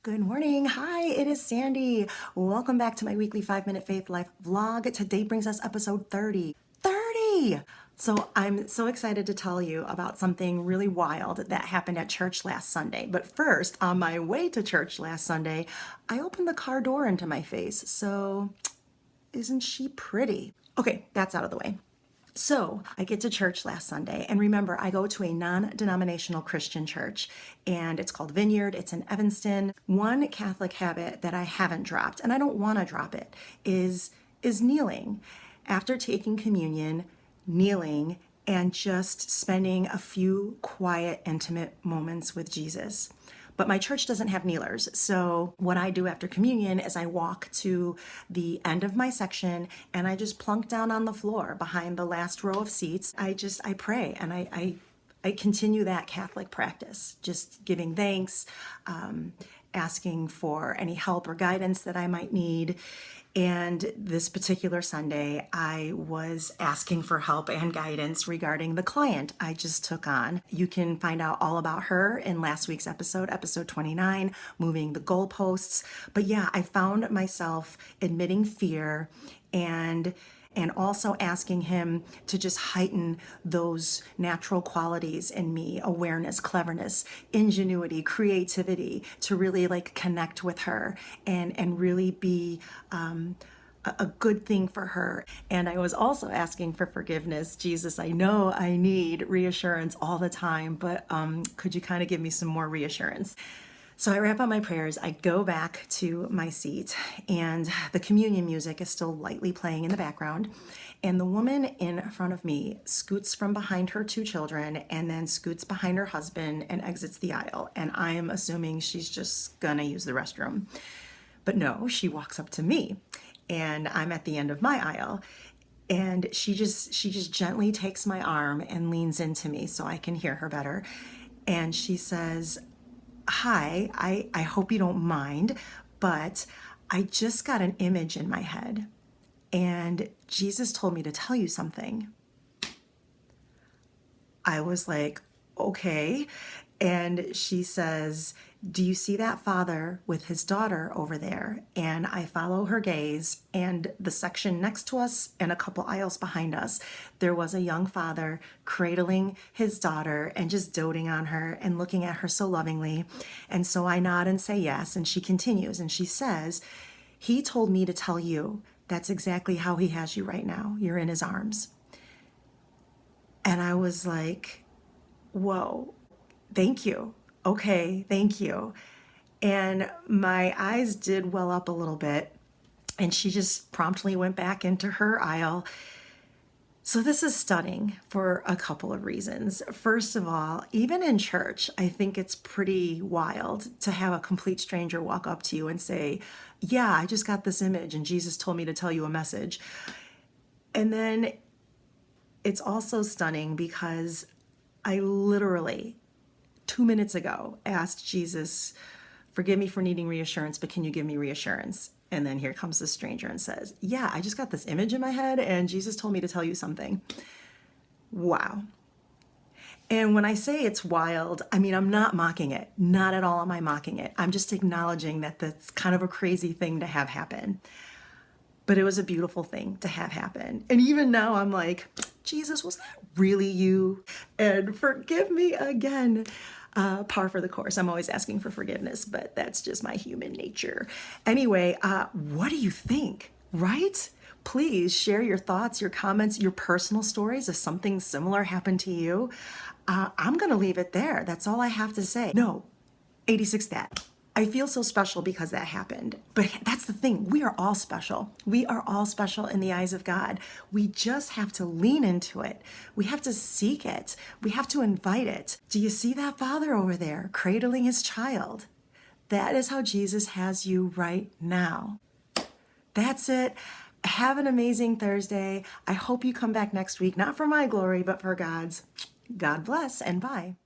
Good morning. Hi, it is Sandy. Welcome back to my weekly 5-minute faith life vlog. Today brings us episode 30. 30! So I'm so excited to tell you about something really wild that happened at church last Sunday. But first, on my way to church last Sunday, I opened the car door into my face. So isn't she pretty? Okay, that's out of the way. So I get to church last Sunday, and remember, I go to a non-denominational Christian church, and it's called Vineyard. It's in Evanston. One Catholic habit that I haven't dropped, and I don't want to drop it, is kneeling. After taking communion, kneeling and just spending a few quiet, intimate moments with Jesus. But my church doesn't have kneelers. So what I do after communion is I walk to the end of my section and I just plunk down on the floor behind the last row of seats. I pray and I continue that Catholic practice, just giving thanks, asking for any help or guidance that I might need. And this particular Sunday, I was asking for help and guidance regarding the client I just took on. You can find out all about her in last week's episode 29, Moving the Goalposts. But yeah, I found myself admitting fear and also asking him to just heighten those natural qualities in me: awareness, cleverness, ingenuity, creativity, to really connect with her and really be a good thing for her. And I was also asking for forgiveness. Jesus, I know I need reassurance all the time, but could you kind of give me some more reassurance? So I wrap up my prayers, I go back to my seat, and the communion music is still lightly playing in the background. And the woman in front of me scoots from behind her two children and then scoots behind her husband and exits the aisle. And I am assuming she's just gonna use the restroom. But no, she walks up to me, and I'm at the end of my aisle. And she just gently takes my arm and leans into me so I can hear her better. And she says, "Hi, I hope you don't mind, but I just got an image in my head, and Jesus told me to tell you something." I was like, okay. And she says, "Do you see that father with his daughter over there?" And I follow her gaze, and the section next to us and a couple aisles behind us, there was a young father cradling his daughter and just doting on her and looking at her so lovingly. And so I nod and say yes, and she continues and she says, "He told me to tell you that's exactly how he has you right now. You're in his arms." And I was like, whoa, thank you. Okay, thank you. And my eyes did well up a little bit, and she just promptly went back into her aisle. So this is stunning for a couple of reasons. First of all, even in church, I think it's pretty wild to have a complete stranger walk up to you and say, "Yeah, I just got this image and Jesus told me to tell you a message." And then it's also stunning because I literally 2 minutes ago asked Jesus, "Forgive me for needing reassurance, but can you give me reassurance?" And then here comes this stranger and says, "Yeah, I just got this image in my head and Jesus told me to tell you something." Wow. And when I say it's wild, I mean, I'm not mocking it. Not at all am I mocking it. I'm just acknowledging that that's kind of a crazy thing to have happen. But it was a beautiful thing to have happen. And even now I'm like, Jesus, was that really you? And forgive me again. Par for the course. I'm always asking for forgiveness, but that's just my human nature. Anyway, what do you think, right? Please share your thoughts, your comments, your personal stories if something similar happened to you. I'm going to leave it there. That's all I have to say. No, 86 that. I feel so special because that happened. But that's the thing. We are all special. We are all special in the eyes of God. We just have to lean into it. We have to seek it. We have to invite it. Do you see that father over there cradling his child? That is how Jesus has you right now. That's it. Have an amazing Thursday. I hope you come back next week, not for my glory, but for God's. God bless and bye.